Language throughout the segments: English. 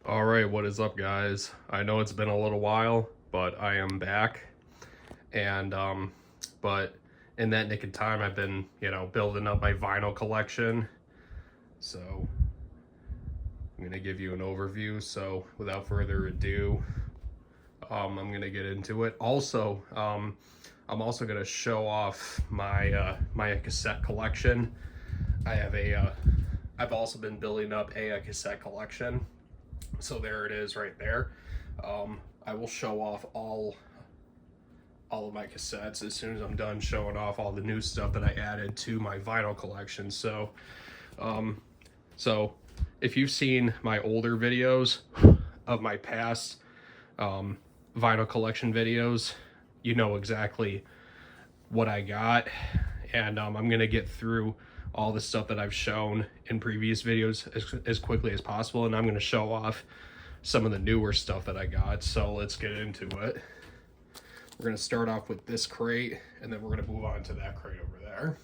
All right, what is up, guys? I know it's been a little while, but I am back. And but in that nick of time, I've been, building up my vinyl collection. So I'm gonna give you an overview. So without further ado, I'm gonna get into it. Also, I'm also gonna show off my cassette collection. I've also been building up a cassette collection. So there it is right there. I will show off all of my cassettes as soon as I'm done showing off all the new stuff that I added to my vinyl collection. So if you've seen my older videos of my past vinyl collection videos, you know exactly what I got. And I'm gonna get through all the stuff that I've shown in previous videos as quickly as possible, and I'm going to show off some of the newer stuff that I got. So let's get into it. We're going to start off with this crate, and then we're going to move on to that crate over there.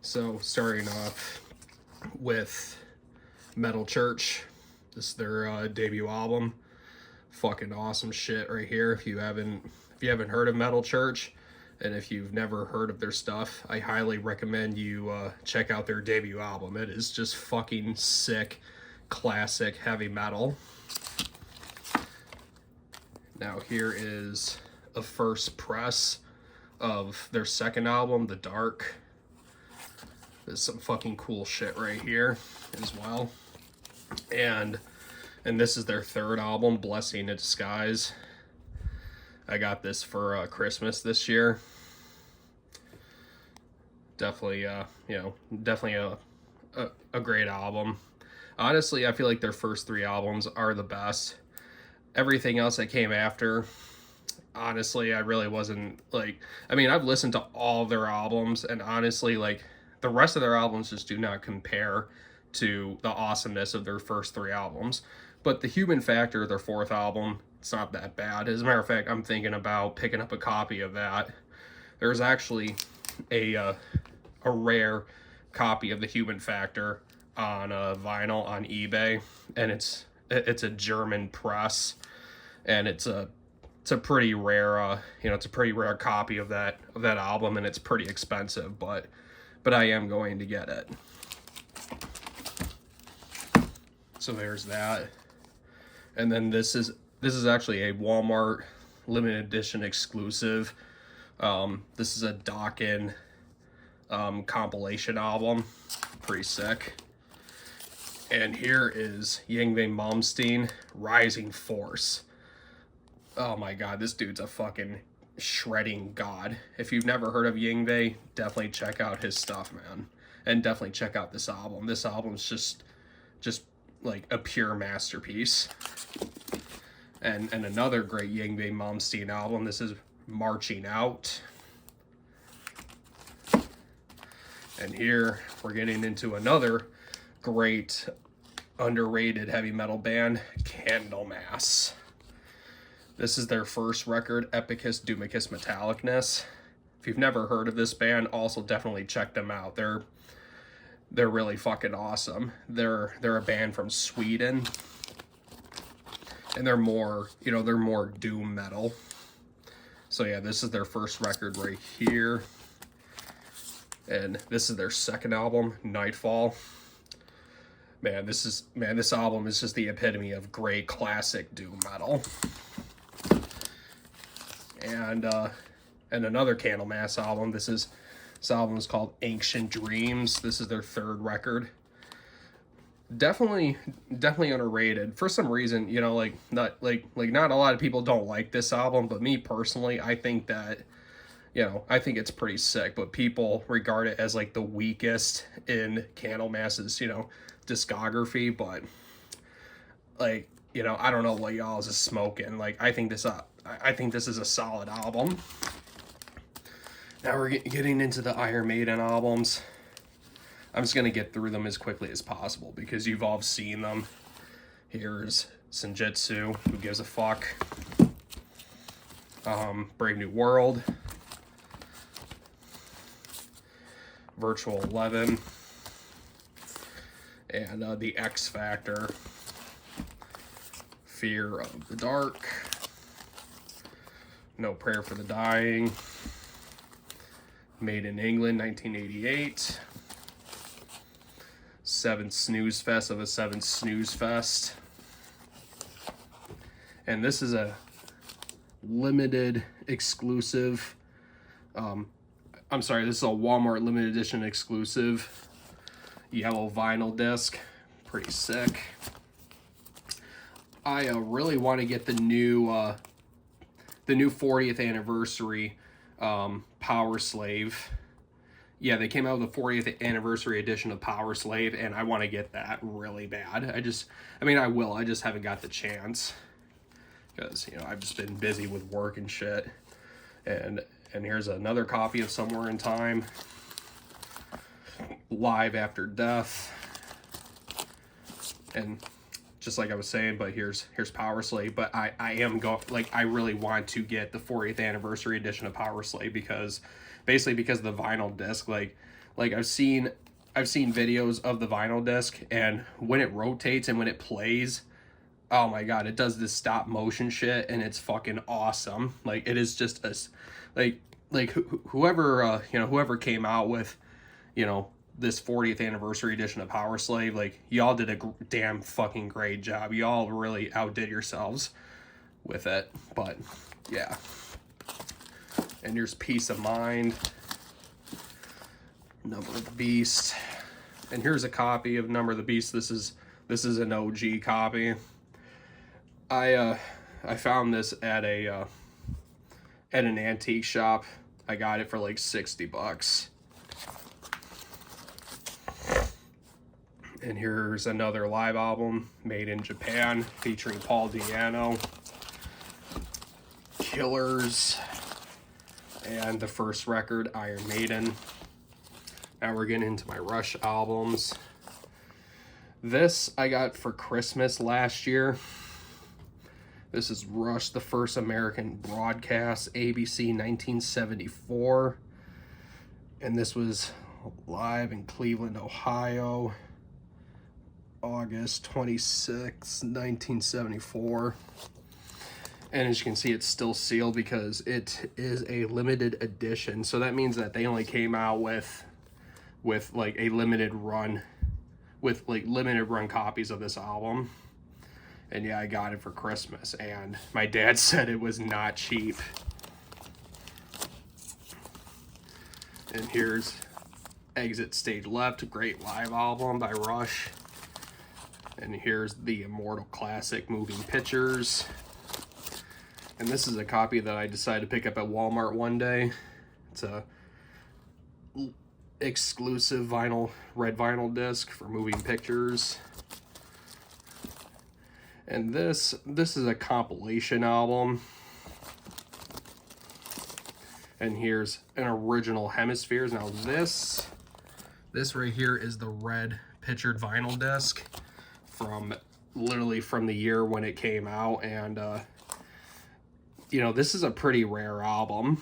So starting off with Metal Church. This is their debut album. Fucking awesome shit right here. If you haven't heard of Metal Church, and if you've never heard of their stuff, I highly recommend you check out their debut album. It is just fucking sick, classic heavy metal. Now here is a first press of their second album, The Dark. There's some fucking cool shit right here as well. And this is their third album, Blessing in Disguise. I got this for Christmas this year. Definitely, definitely a great album. Honestly, I feel like their first three albums are the best. Everything else that came after, honestly, I really wasn't like. I mean, I've listened to all their albums, and honestly, like the rest of their albums just do not compare to the awesomeness of their first three albums. But The Human Factor, their fourth album, it's not that bad. As a matter of fact, I'm thinking about picking up a copy of that. There's actually a rare copy of The Human Factor on vinyl on eBay, and it's a German press, and it's a pretty rare it's a pretty rare copy of that album, and it's pretty expensive, but I am going to get it. So there's that. And then this is actually a Walmart limited edition exclusive. This is a Dokken compilation album. Pretty sick. And here is Yngwie Malmsteen, Rising Force. Oh my god, this dude's a fucking shredding god. If you've never heard of Yngwie, definitely check out his stuff, man. And definitely check out this album. This album's just like a pure masterpiece. And another great Yngwie Malmsteen album. This is Marching Out. And here we're getting into another great underrated heavy metal band, Candlemass. This is their first record, Epicus Dumicus Metallicness. If you've never heard of this band, also definitely check them out. They're really fucking awesome. They're a band from Sweden, and they're more doom metal. So yeah, this is their first record right here, and this is their second album, Nightfall. Man, this album is just the epitome of great classic doom metal. And another Candlemass album. This album is called Ancient Dreams. This is their third record. Definitely underrated for some reason. Not a lot of people don't like this album, but me personally, I think that, I think it's pretty sick. But people regard it as like the weakest in Candlemass's, discography. But I don't know what y'all is smoking. I think this is a solid album. Now we're getting into the Iron Maiden albums. I'm just going to get through them as quickly as possible because you've all seen them. Here's Senjutsu, Who Gives a Fuck? Brave New World. Virtual 11. And The X Factor. Fear of the Dark, No Prayer for the Dying, Made in England, 1988, Seventh Snooze Fest of a Seventh Snooze Fest. And this is a limited exclusive. I'm sorry, this is a Walmart limited edition exclusive yellow vinyl disc. Pretty sick. I really want to get the new 40th anniversary Power Slave. Yeah, they came out with the 40th anniversary edition of Power Slave, and I want to get that really bad. I mean, I will. I just haven't got the chance because, you know, I've just been busy with work and shit. And here's another copy of Somewhere in Time, Live After Death, and just like I was saying, but here's Power Slave. But I really want to get the 40th anniversary edition of Power Slave because of the vinyl disc. Like I've seen videos of the vinyl disc, and when it rotates and when it plays, oh my god, it does this stop motion shit, and it's fucking awesome. Like, it is just whoever came out with, you know, this 40th anniversary edition of Power Slave, like, y'all did a damn fucking great job. Y'all really outdid yourselves with it. But yeah, and here's Peace of Mind, Number of the Beast, and here's a copy of Number of the Beast. This is an OG copy. I found this at an antique shop. I got it for like $60. And here's another live album, Made in Japan, featuring Paul Di'Anno, Killers, and the first record, Iron Maiden. Now we're getting into my Rush albums. This I got for Christmas last year. This is Rush, the First American Broadcast, ABC 1974. And this was live in Cleveland, Ohio, August 26, 1974. And as you can see, it's still sealed because it is a limited edition. So that means that they only came out with like a limited run, with like limited run copies of this album. And yeah, I got it for Christmas, and my dad said it was not cheap. And here's Exit Stage Left, great live album by Rush. And here's the Immortal Classic Moving Pictures. And this is a copy that I decided to pick up at Walmart one day. It's a exclusive red vinyl disc for Moving Pictures. And this is a compilation album. And here's an original Hemispheres. Now this right here is the red pictured vinyl disc literally from the year when it came out. And you know, this is a pretty rare album.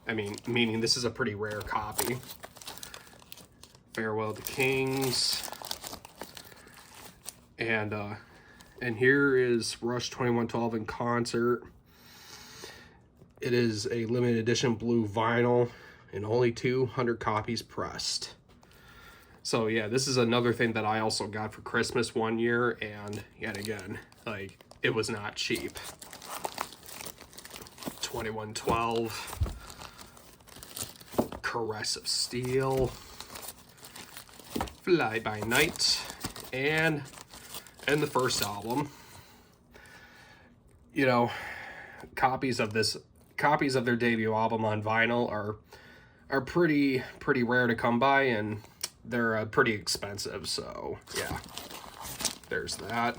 I mean, meaning this is a pretty rare copy. Farewell to Kings. And here is Rush 2112 in concert. It is a limited edition blue vinyl and only 200 copies pressed. So yeah, this is another thing that I also got for Christmas one year, and yet again, like, it was not cheap. 2112, Caress of Steel, Fly By Night, and the first album. You know, copies of their debut album on vinyl are pretty rare to come by, and they're pretty expensive. So yeah, there's that.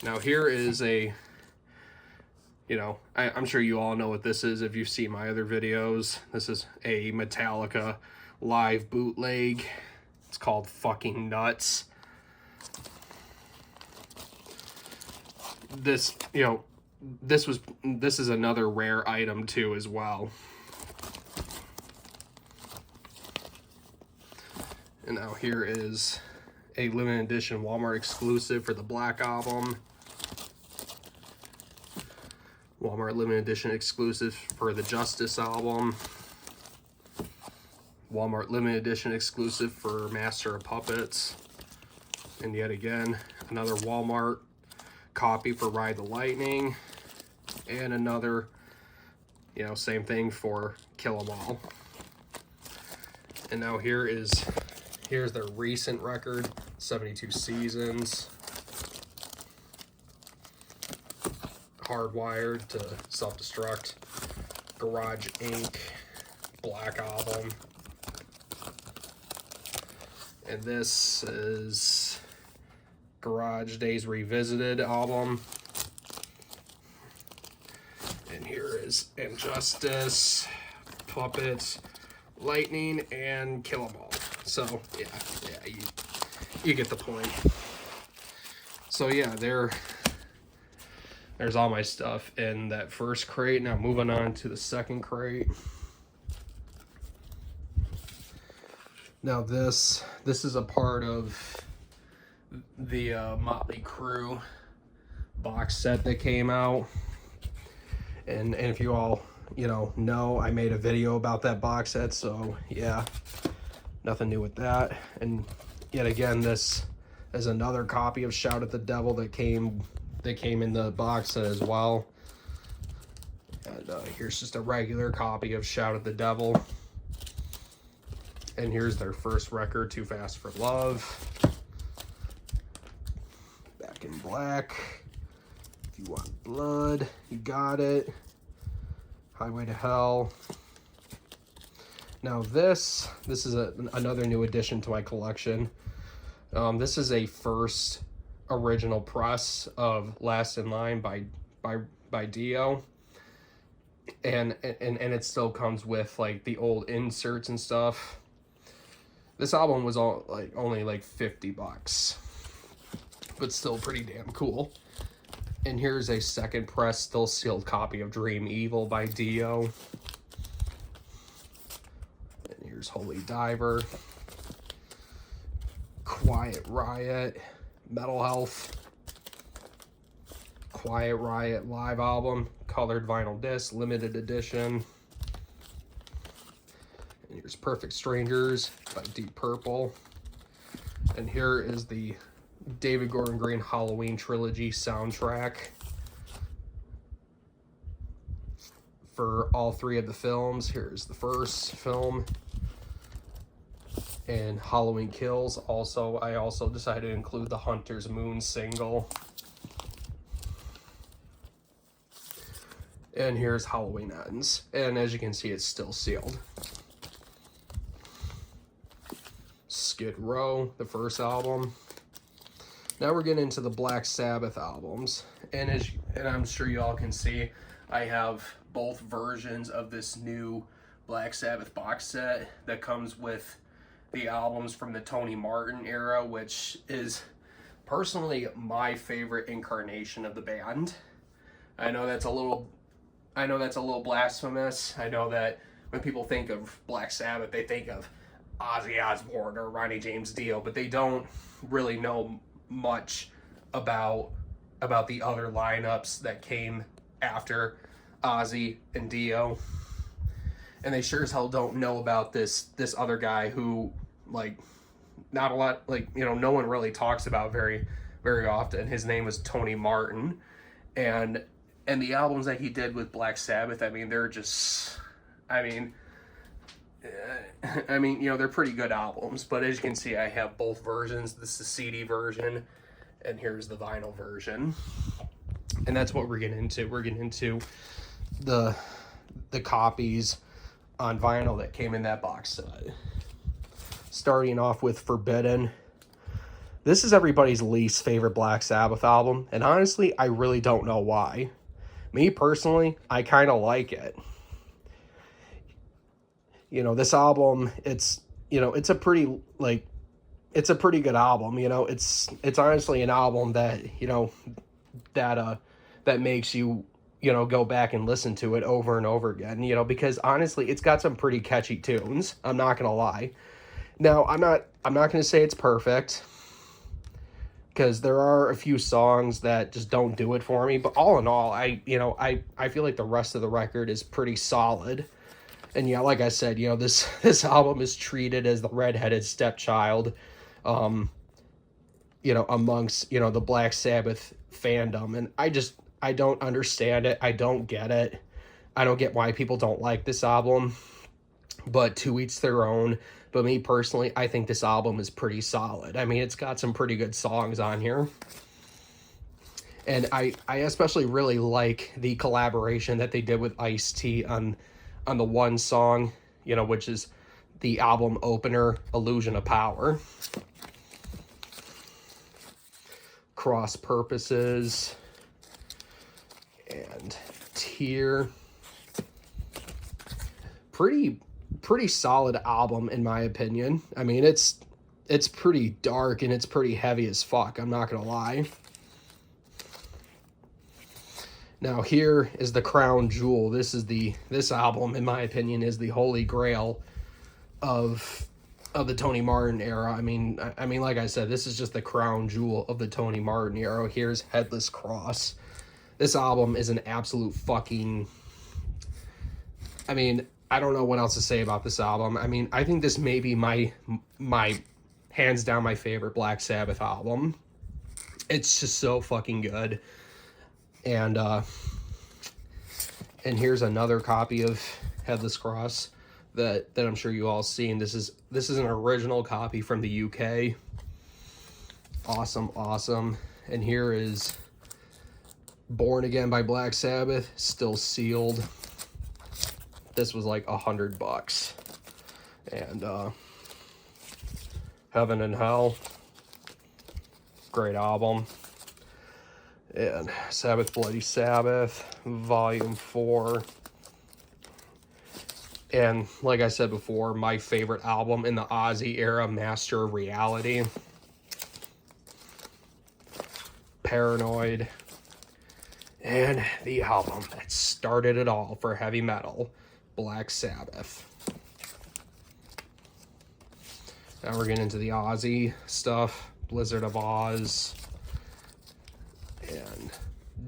Now here is a, you know, I'm sure you all know what this is if you've seen my other videos. This is a Metallica live bootleg. It's called Fucking Nuts. This, you know, this is another rare item too as well. And now here is a limited edition Walmart exclusive for the Black Album. Walmart limited edition exclusive for the Justice album. Walmart limited edition exclusive for Master of Puppets. And yet again, another Walmart copy for Ride the Lightning. And another, you know, same thing for Kill 'Em All. And now here's their recent record, 72 Seasons. Hardwired to Self-Destruct. Garage Inc. Black Album. And this is Garage Days Revisited album. And here is Injustice, Puppets, Lightning, and Kill 'Em All. So yeah, you get the point. So yeah, there's all my stuff in that first crate. Now moving on to the second crate. Now this is a part of the Motley Crue box set that came out. And if you all, you know, I made a video about that box set, so yeah, nothing new with that. And yet again, this is another copy of Shout at the Devil that came in the box set as well. And here's just a regular copy of Shout at the Devil. And here's their first record, Too Fast for Love. Back in Black. If You Want Blood, You Got It. Highway to Hell. Now this is another new addition to my collection. This is a first original press of Last in Line by Dio. And it still comes with like the old inserts and stuff. This album was only like $50, but still pretty damn cool. And here's a second press, still sealed copy of Dream Evil by Dio. And here's Holy Diver, Quiet Riot, Metal Health, Quiet Riot live album, colored vinyl disc, limited edition. And here's Perfect Strangers by Deep Purple. And here is the David Gordon Green Halloween Trilogy soundtrack for all three of the films. Here's the first film. And Halloween Kills. I also decided to include the Hunter's Moon single. And here's Halloween Ends. And as you can see, it's still sealed. Skid Row, the first album. Now we're getting into the Black Sabbath albums. And I'm sure you all can see, I have both versions of this new Black Sabbath box set that comes with the albums from the Tony Martin era, which is personally my favorite incarnation of the band. I know that's a little blasphemous. I know that when people think of Black Sabbath, they think of Ozzy Osbourne or Ronnie James Dio, but they don't really know much about the other lineups that came after Ozzy and Dio. And they sure as hell don't know about this other guy who, like, not a lot, like, you know, no one really talks about very, very often. His name was Tony Martin. And the albums that he did with Black Sabbath, I mean, they're just, you know, they're pretty good albums. But as you can see, I have both versions. This is the CD version, and here's the vinyl version. And that's what we're getting into. We're getting into the copies on vinyl that came in that box set. Starting off with Forbidden. This is everybody's least favorite Black Sabbath album, and honestly, I really don't know why. Me personally, I kind of like it. You know, this album, it's a pretty good album. You know, it's honestly an album that, you know, that makes you, you know, go back and listen to it over and over again, you know, because honestly, it's got some pretty catchy tunes. I'm not going to lie. Now, I'm not going to say it's perfect. because there are a few songs that just don't do it for me. But all in all, I feel like the rest of the record is pretty solid. And yeah, like I said, this album is treated as the redheaded stepchild, amongst, the Black Sabbath fandom. And I don't understand it. I don't get it. I don't get why people don't like this album, but to each their own. But me personally, I think this album is pretty solid. I mean, it's got some pretty good songs on here. And I especially really like the collaboration that they did with Ice-T on the one song, which is the album opener, Illusion of Power. Cross Purposes and Tear. Pretty solid album in my opinion. I mean, it's pretty dark and it's pretty heavy as fuck, I'm not gonna lie. Now here is the crown jewel. This album, in my opinion, is the holy grail of the Tony Martin era. I mean, like I said, this is just the crown jewel of the Tony Martin era. Here's Headless Cross. This album is an absolute fucking... I mean, I don't know what else to say about this album. I mean, I think this may be my hands down my favorite Black Sabbath album. It's just so fucking good. And here's another copy of Headless Cross that I'm sure you all seen. This is an original copy from the UK. Awesome. And here is Born Again by Black Sabbath, still sealed. This was like $100. And Heaven and Hell, great album. And Sabbath Bloody Sabbath, Volume 4. And like I said before, my favorite album in the Ozzy era, Master of Reality. Paranoid. And the album that started it all for heavy metal, Black Sabbath. Now we're getting into the Ozzy stuff. Blizzard of Oz. And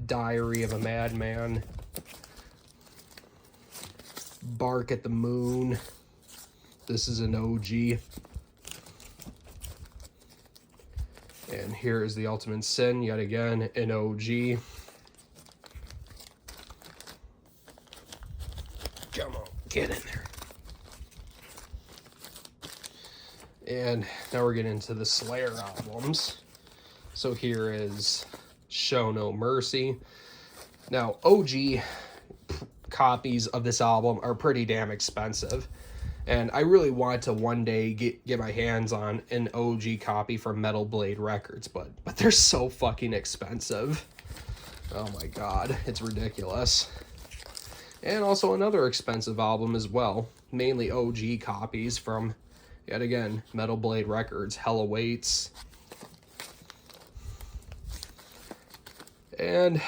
Diary of a Madman. Bark at the Moon. This is an OG. And here is The Ultimate Sin, yet again, an OG. Come on, get in there. And now we're getting into the Slayer albums. So here is Show No Mercy. Now, OG copies of this album are pretty damn expensive. And I really want to one day get my hands on an OG copy from Metal Blade Records, but they're so fucking expensive. Oh my god, it's ridiculous. And also another expensive album as well, mainly OG copies from, yet again, Metal Blade Records, Hell Awaits. And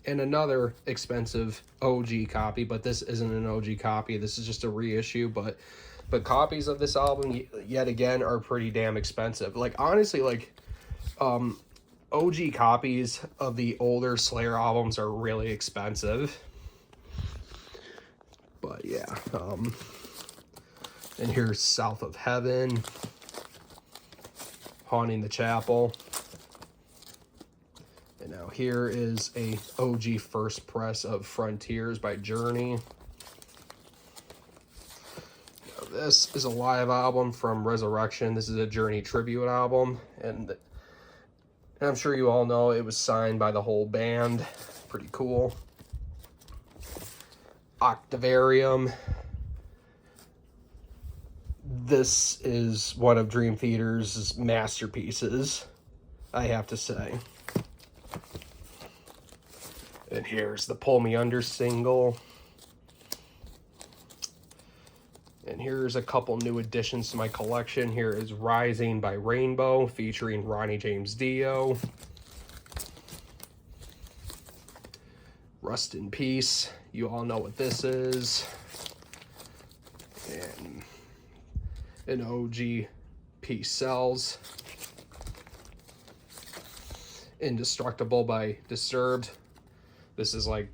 another expensive OG copy, but this isn't an OG copy. This is just a reissue, but copies of this album, yet again, are pretty damn expensive. Like, honestly, like, OG copies of the older Slayer albums are really expensive. But, yeah. And here's South of Heaven. Haunting the Chapel. And now here is a OG first press of Frontiers by Journey. Now this is a live album from Resurrection. This is a Journey tribute album. And I'm sure you all know it was signed by the whole band. Pretty cool. Octavarium. This is one of Dream Theater's masterpieces, I have to say. And here's the Pull Me Under single. And here's a couple new additions to my collection. Here is Rising by Rainbow, featuring Ronnie James Dio. Rust in Peace. You all know what this is. And an OG Peace Cells. Indestructible by Disturbed. This is like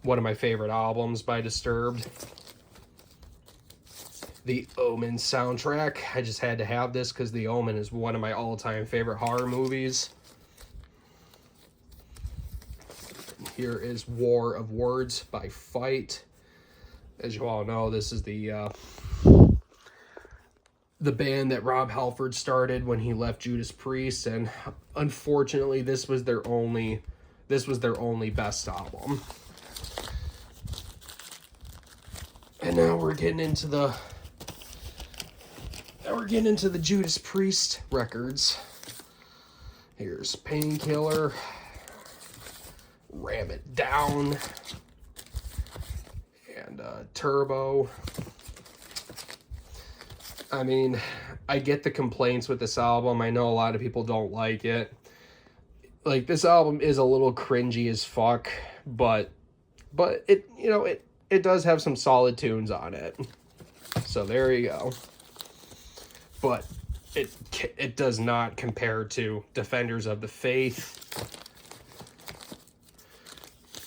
one of my favorite albums by Disturbed. The Omen soundtrack. I just had to have this because The Omen is one of my all-time favorite horror movies. Here is War of Words by Fight. As you all know, this is the band that Rob Halford started when he left Judas Priest, and unfortunately this was their only best album. And now we're getting into the Judas Priest records. Here's Painkiller, Ram It Down, and Turbo. I mean, I get the complaints with this album. I know a lot of people don't like it. Like, this album is a little cringy as fuck, but it, you know, it does have some solid tunes on it. So there you go. But it does not compare to Defenders of the Faith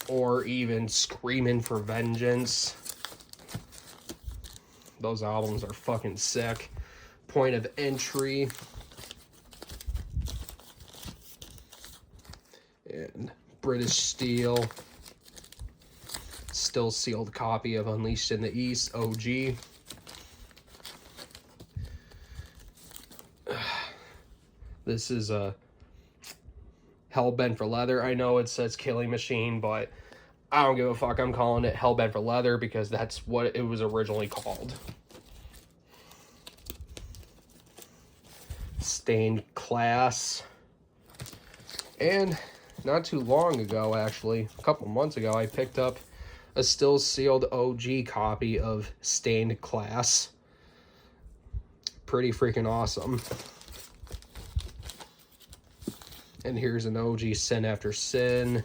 or even Screamin' for Vengeance. Those albums are fucking sick. Point of Entry. And British Steel. Still sealed copy of Unleashed in the East, OG. This is a Hellbent for Leather. I know it says Killing Machine, but I don't give a fuck. I'm calling it Hellbent for Leather because that's what it was originally called. Stained Class. And not too long ago, actually, a couple months ago, I picked up a still sealed OG copy of Stained Class. Pretty freaking awesome. And here's an OG Sin After Sin.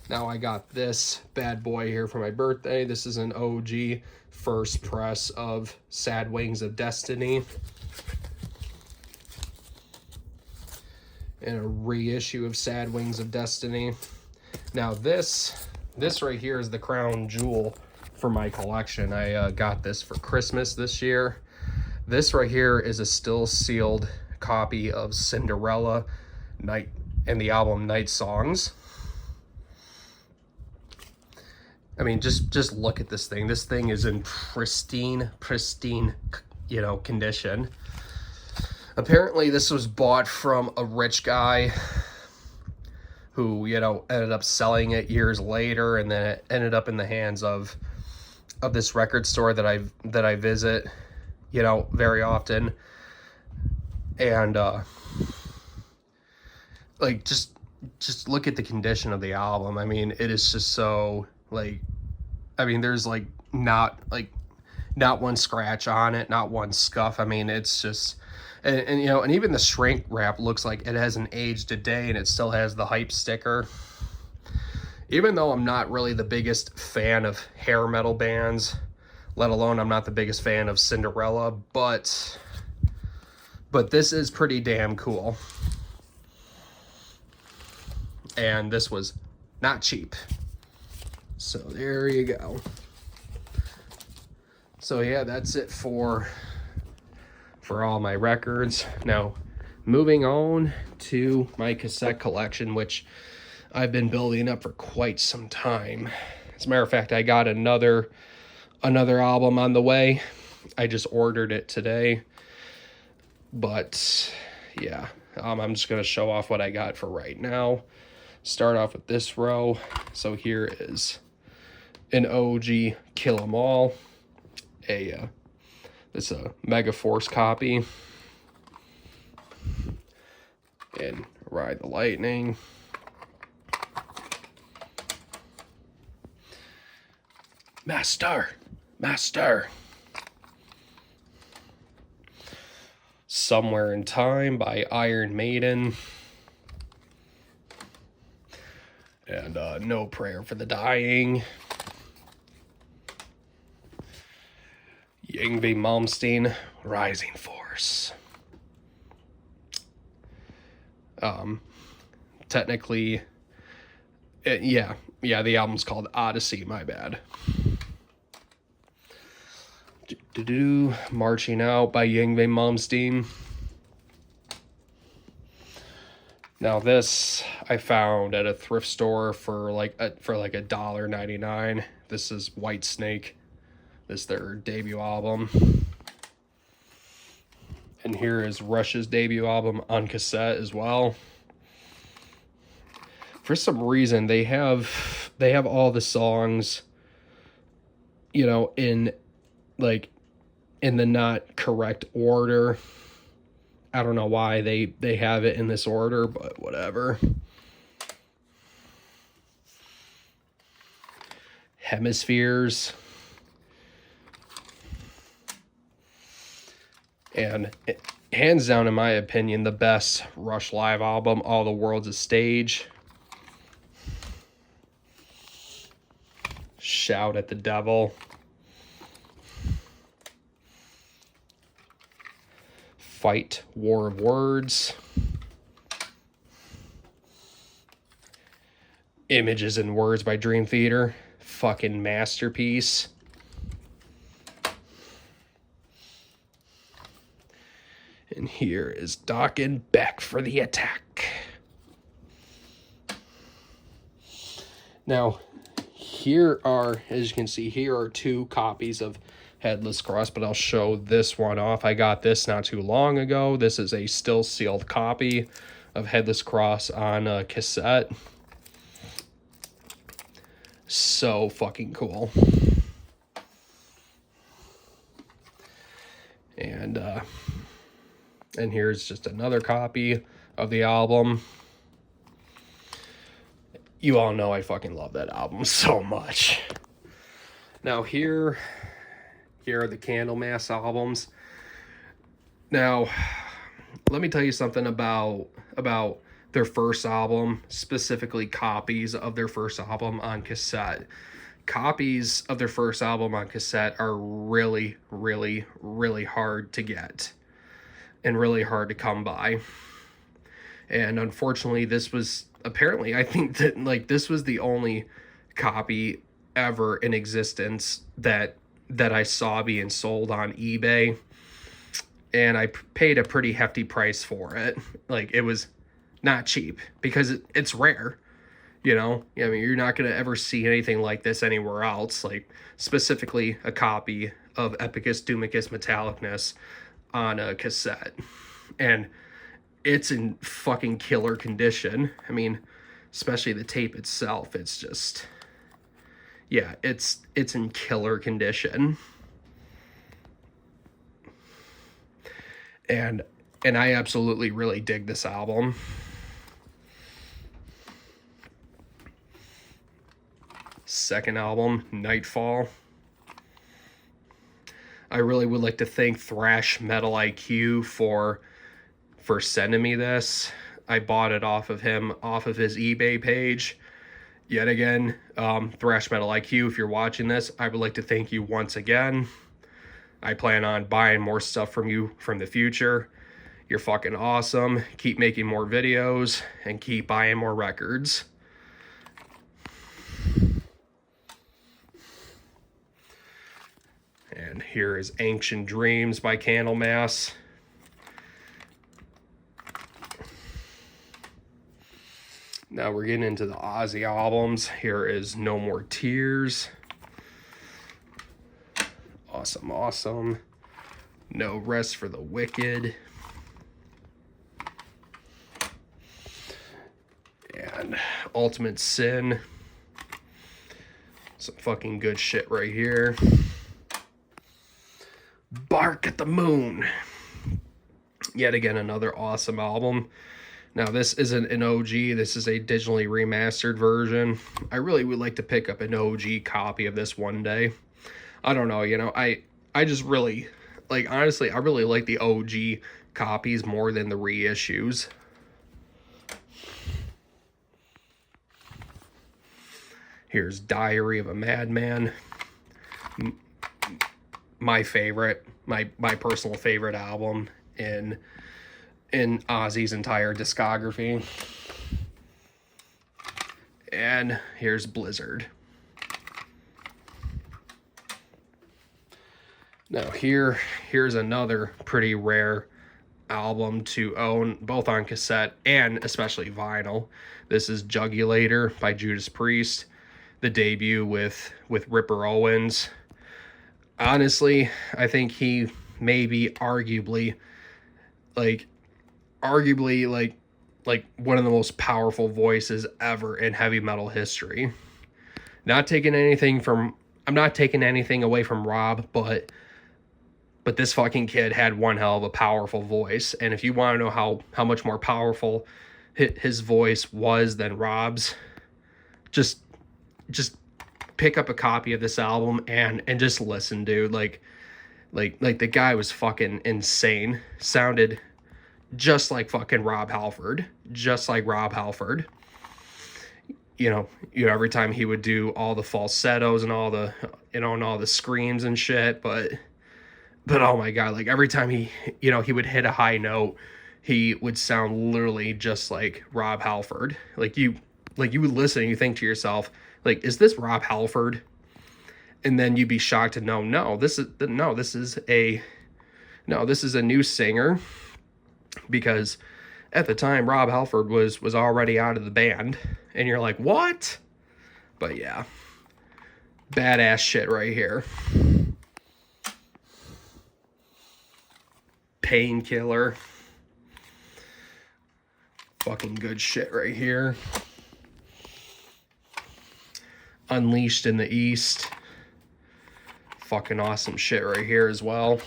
Now I got this bad boy here for my birthday. This is an OG first press of Sad Wings of Destiny. And a reissue of Sad Wings of Destiny. Now this right here is the crown jewel for my collection. I got this for Christmas this year. This right here is a still sealed copy of Cinderella Night and the album Night Songs. I mean, just look at this thing. This thing is in pristine, you know, condition. Apparently this was bought from a rich guy who, you know, ended up selling it years later, and then it ended up in the hands of this record store that I visit, you know, very often. And like just look at the condition of the album. I mean, it is just so, like, I mean, there's like not one scratch on it, not one scuff. I mean, it's just, and you know, and even the shrink wrap looks like it hasn't aged a day, and it still has the hype sticker. Even though I'm not really the biggest fan of hair metal bands, let alone I'm not the biggest fan of Cinderella, but this is pretty damn cool. And this was not cheap. So there you go. So yeah, that's it for all my records. Now, moving on to my cassette collection, which I've been building up for quite some time. As a matter of fact, I got another album on the way. I just ordered it today. But yeah, I'm just going to show off what I got for right now. Start off with this row. So here is an OG Kill 'Em All. It's a Mega Force copy. And Ride the Lightning. Master. Somewhere in Time by Iron Maiden. And No Prayer for the Dying. Yngwie Malmsteen, Rising Force. Technically, yeah, the album's called Odyssey, my bad. Marching Out by Yngwie Malmsteen. Now this I found at a thrift store for like $1.99. This is Whitesnake. This is their debut album. And here is Rush's debut album on cassette as well. For some reason they have all the songs, you know, in the not correct order. I don't know why they have it in this order, but whatever. Hemispheres. And hands down, in my opinion, the best Rush live album, All the World's a Stage. Shout at the Devil. Fight, War of Words. Images and Words by Dream Theater. Fucking masterpiece. And here is Dokken Back for the Attack. Now, here are, as you can see, here are 2 copies of Headless Cross, but I'll show this one off. I got this not too long ago. This is a still sealed copy of Headless Cross on cassette. So fucking cool. And here's just another copy of the album. You all know I fucking love that album so much. Now here are the Candlemass albums. Now, let me tell you something about their first album, specifically copies of their first album on cassette. Copies of their first album on cassette are really, really, really hard to get and really hard to come by. And unfortunately, this was apparently, I think that like this was the only copy ever in existence that I saw being sold on eBay, and I paid a pretty hefty price for it. Like, it was not cheap because it's rare, you know. I mean, you're not gonna ever see anything like this anywhere else, like specifically a copy of Epicus Doomicus Metallicness on a cassette, and it's in fucking killer condition. I mean, especially the tape itself, it's just, yeah, it's in killer condition. And I absolutely really dig this album. Second album, Nightfall. I really would like to thank Thrash Metal IQ for sending me this. I bought it off of him, off of his eBay page. Yet again, Thrash Metal IQ, if you're watching this, I would like to thank you once again. I plan on buying more stuff from you from the future. You're fucking awesome. Keep making more videos and keep buying more records. And here is Ancient Dreams by Candlemass. Now we're getting into the Ozzy albums. Here is No More Tears. Awesome, awesome. No Rest for the Wicked. And Ultimate Sin. Some fucking good shit right here. Bark at the Moon. Yet again, another awesome album. Now, this isn't an OG. This is a digitally remastered version. I really would like to pick up an OG copy of this one day. I don't know, you know, I just really, like, honestly, I really like the OG copies more than the reissues. Here's Diary of a Madman. my favorite, my personal favorite album in Ozzy's entire discography. And here's Blizzard. Now here's another pretty rare album to own, both on cassette and especially vinyl. This is Jugulator by Judas Priest, the debut with Ripper Owens. Honestly, I think he may be arguably like one of the most powerful voices ever in heavy metal history. I'm not taking anything away from Rob, but this fucking kid had one hell of a powerful voice. And if you want to know how much more powerful his voice was than Rob's, just pick up a copy of this album and just listen, dude. Like the guy was fucking insane. Sounded just like fucking Rob Halford. Just like Rob Halford. You know, every time he would do all the falsettos and all the, and all the screams and shit, but oh my god, like every time he would hit a high note, he would sound literally just like Rob Halford. Like you would listen and you think to yourself, like, is this Rob Halford? And then you'd be shocked to know, no, this is a new singer, because at the time Rob Halford was already out of the band, and you're like, what? But yeah, badass shit right here. Painkiller. Fucking good shit right here. Unleashed in the East. Fucking awesome shit right here as well.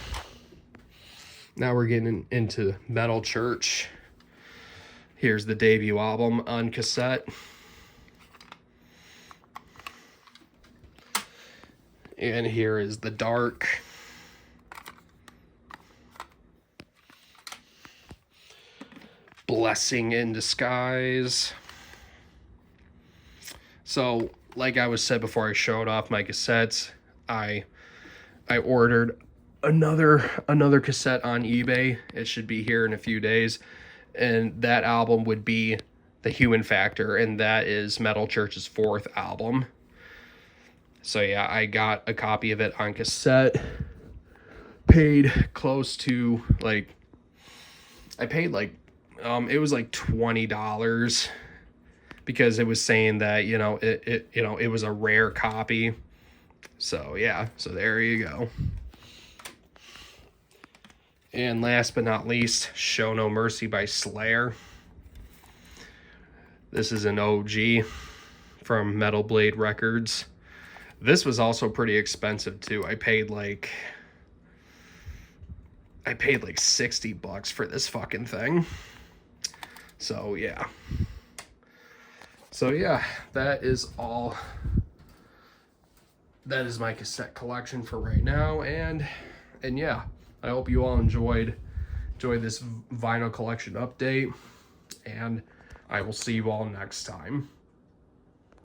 Now we're getting into Metal Church. Here's the debut album on cassette. And here is The Dark. Blessing in Disguise. So, like I was said before I showed off my cassettes, I ordered another cassette on eBay. It should be here in a few days, and that album would be The Human Factor, and that is Metal Church's 4th album. So yeah, I got a copy of it on cassette. Paid close to it was like $20, because it was saying that it was a rare copy. So yeah, so there you go. And last but not least, Show No Mercy by Slayer. This is an OG from Metal Blade Records. This was also pretty expensive too. I paid like $60 for this fucking thing. So yeah. That is all. That is my cassette collection for right now, and yeah, I hope you all enjoyed this vinyl collection update, and I will see you all next time.